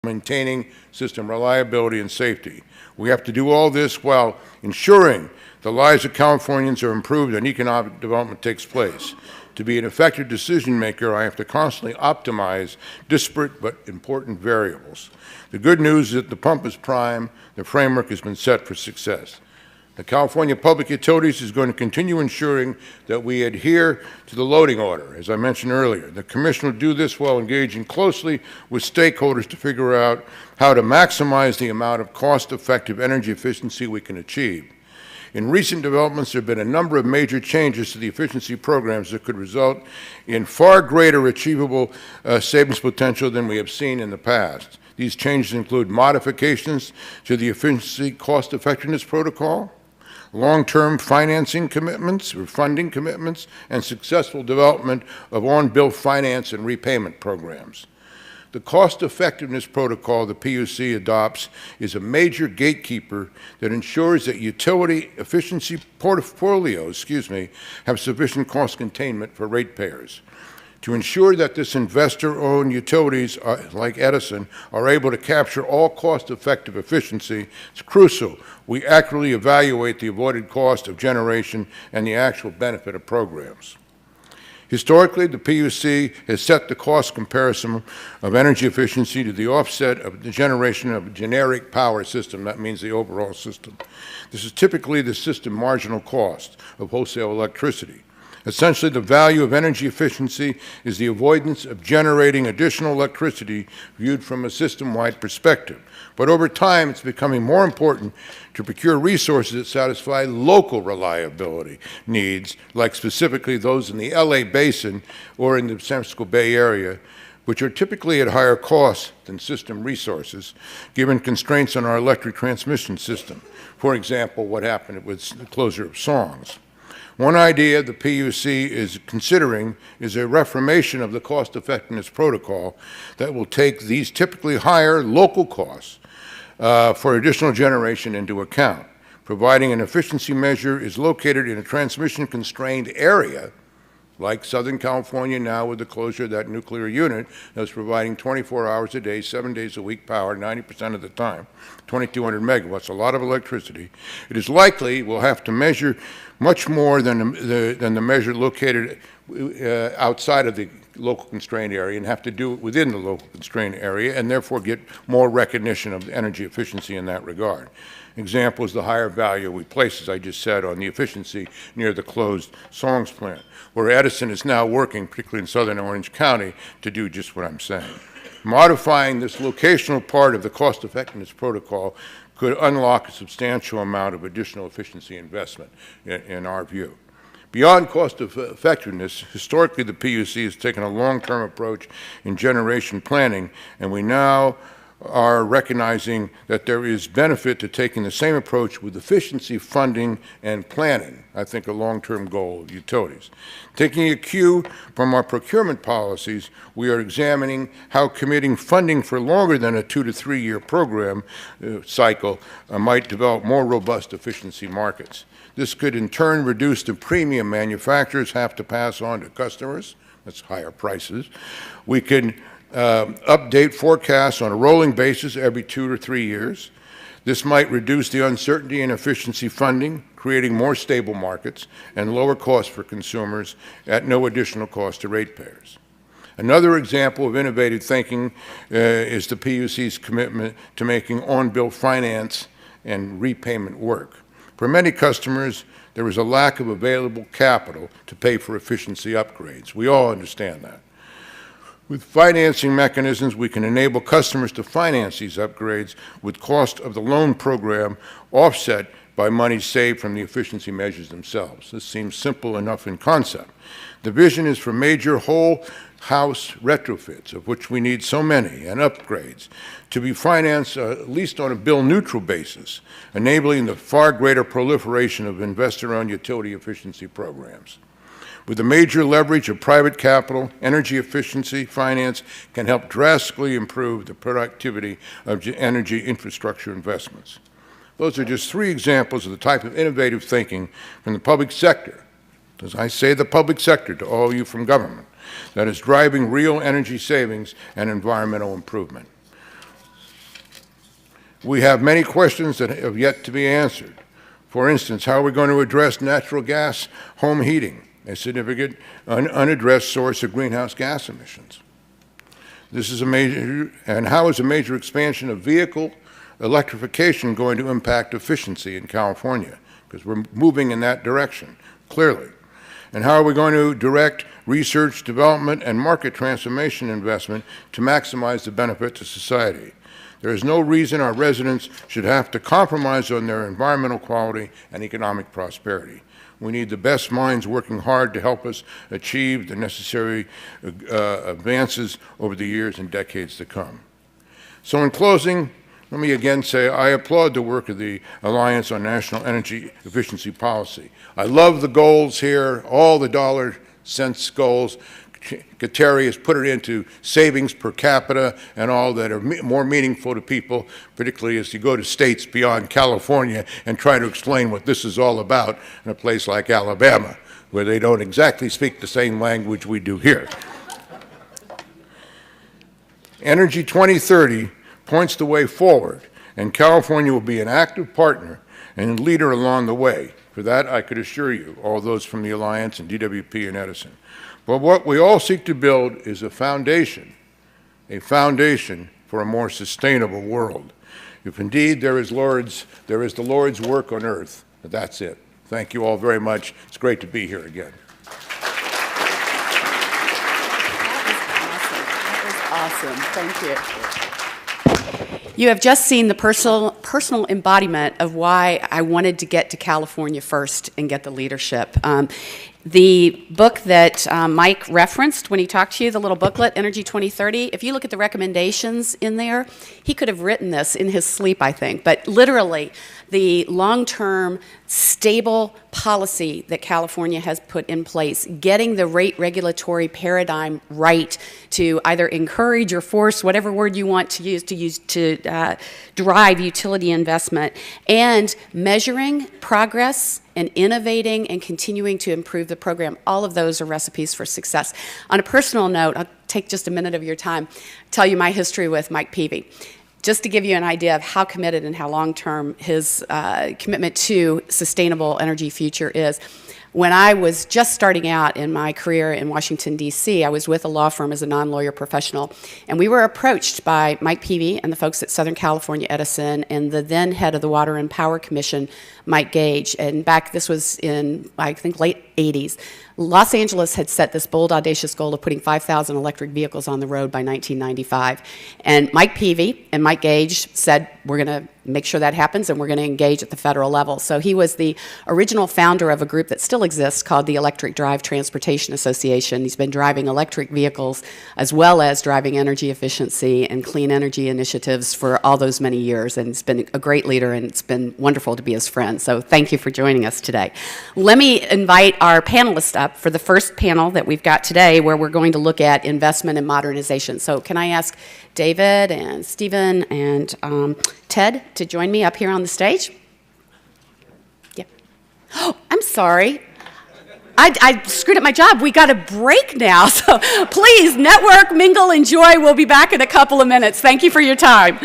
maintaining system reliability and safety. We have to do all this while ensuring the lives of Californians are improved and economic development takes place. To be an effective decision maker, I have to constantly optimize disparate but important variables. The good news is that the pump is prime. The framework has been set for success. The California Public Utilities is going to continue ensuring that we adhere to the loading order, as I mentioned earlier. The Commission will do this while engaging closely with stakeholders to figure out how to maximize the amount of cost-effective energy efficiency we can achieve. In recent developments, there have been a number of major changes to the efficiency programs that could result in far greater achievable savings potential than we have seen in the past. These changes include modifications to the efficiency cost-effectiveness protocol, long-term financing commitments or funding commitments, and successful development of on-bill finance and repayment programs. The cost-effectiveness protocol the PUC adopts is a major gatekeeper that ensures that utility efficiency portfolios, have sufficient cost containment for ratepayers. To ensure that this investor-owned utilities, like Edison, are able to capture all cost-effective efficiency, it's crucial we accurately evaluate the avoided cost of generation and the actual benefit of programs. Historically, the PUC has set the cost comparison of energy efficiency to the offset of the generation of a generic power system. That means the overall system. This is typically the system marginal cost of wholesale electricity. Essentially, the value of energy efficiency is the avoidance of generating additional electricity viewed from a system-wide perspective. But over time, it's becoming more important to procure resources that satisfy local reliability needs, like specifically those in the LA Basin or in the San Francisco Bay Area, which are typically at higher costs than system resources, given constraints on our electric transmission system. For example, what happened with the closure of songs. One idea the PUC is considering is a reformation of the cost-effectiveness protocol that will take these typically higher local costs for additional generation into account. Providing an efficiency measure is located in a transmission-constrained area, like Southern California now with the closure of that nuclear unit that's providing 24 hours a day, 7 days a week power, 90% of the time, 2,200 megawatts, a lot of electricity. It is likely we'll have to measure much more than the measure located outside of the local constrained area and have to do it within the local constrained area and therefore get more recognition of energy efficiency in that regard. Example is the higher value we place, as I just said, on the efficiency near the closed Songs plant, where Edison is now working, particularly in southern Orange County, to do just what I'm saying. Modifying this locational part of the cost-effectiveness protocol could unlock a substantial amount of additional efficiency investment, in our view. Beyond cost of effectiveness, historically the PUC has taken a long-term approach in generation planning, and we now are recognizing that there is benefit to taking the same approach with efficiency funding and planning, I think a long-term goal of utilities. Taking a cue from our procurement policies, we are examining how committing funding for longer than a 2 to 3 year program cycle might develop more robust efficiency markets. This could in turn reduce the premium manufacturers have to pass on to customers. That's higher prices. We can update forecasts on a rolling basis every 2 to 3 years. This might reduce the uncertainty in efficiency funding, creating more stable markets and lower costs for consumers at no additional cost to ratepayers. Another example of innovative thinking is the PUC's commitment to making on-bill finance and repayment work. For many customers, there is a lack of available capital to pay for efficiency upgrades. We all understand that. With financing mechanisms, we can enable customers to finance these upgrades with cost of the loan program offset by money saved from the efficiency measures themselves. This seems simple enough in concept. The vision is for major whole house retrofits, of which we need so many, and upgrades, to be financed at least on a bill-neutral basis, enabling the far greater proliferation of investor-owned utility efficiency programs. With the major leverage of private capital, energy efficiency finance can help drastically improve the productivity of energy infrastructure investments. Those are just 3 examples of the type of innovative thinking from the public sector, as I say the public sector to all of you from government, that is driving real energy savings and environmental improvement. We have many questions that have yet to be answered. For instance, how are we going to address natural gas home heating, a significant unaddressed source of greenhouse gas emissions? This is a major, and how is a major expansion of vehicle electrification going to impact efficiency in California? Because we're moving in that direction, clearly. And how are we going to direct research, development, and market transformation investment to maximize the benefit to society? There is no reason our residents should have to compromise on their environmental quality and economic prosperity. We need the best minds working hard to help us achieve the necessary advances over the years and decades to come. So in closing, let me again say I applaud the work of the Alliance on National Energy Efficiency Policy. I love the goals here, all the dollar cents goals. Kateri has put it into savings per capita and all that are more meaningful to people, particularly as you go to states beyond California and try to explain what this is all about in a place like Alabama, where they don't exactly speak the same language we do here. Energy 2030 points the way forward, and California will be an active partner and leader along the way. For that, I could assure you, all those from the Alliance and DWP and Edison. But what we all seek to build is a foundation for a more sustainable world. If indeed there is the Lord's work on earth, that's it. Thank you all very much. It's great to be here again. That was awesome. Thank you. You have just seen the personal embodiment of why I wanted to get to California first and get the leadership. The book that Mike referenced when he talked to you, the little booklet, Energy 2030, if you look at the recommendations in there, he could have written this in his sleep, I think. But literally, the long-term, stable policy that California has put in place, getting the rate regulatory paradigm right to either encourage or force, whatever word you want to use to drive utility investment, and measuring progress and innovating and continuing to improve the program. All of those are recipes for success. On a personal note, I'll take just a minute of your time, tell you my history with Mike Peevey. Just to give you an idea of how committed and how long-term his commitment to sustainable energy future is. When I was just starting out in my career in Washington, D.C., I was with a law firm as a non-lawyer professional, and we were approached by Mike Peevey and the folks at Southern California Edison and the then head of the Water and Power Commission, Mike Gage. And this was in, I think, late 80s. Los Angeles had set this bold, audacious goal of putting 5,000 electric vehicles on the road by 1995. And Mike Peevey and Mike Gage said, we're going to make sure that happens, and we're going to engage at the federal level. So he was the original founder of a group that still exists called the Electric Drive Transportation Association. He's been driving electric vehicles as well as driving energy efficiency and clean energy initiatives for all those many years, and he's been a great leader, and it's been wonderful to be his friend. So thank you for joining us today. Let me invite our panelists up for the first panel that we've got today, where we're going to look at investment and modernization. So can I ask David and Stephen and Ted to join me up here on the stage? Yeah. Oh, I'm sorry. I screwed up my job. We got a break now. So please, network, mingle, enjoy. We'll be back in a couple of minutes. Thank you for your time.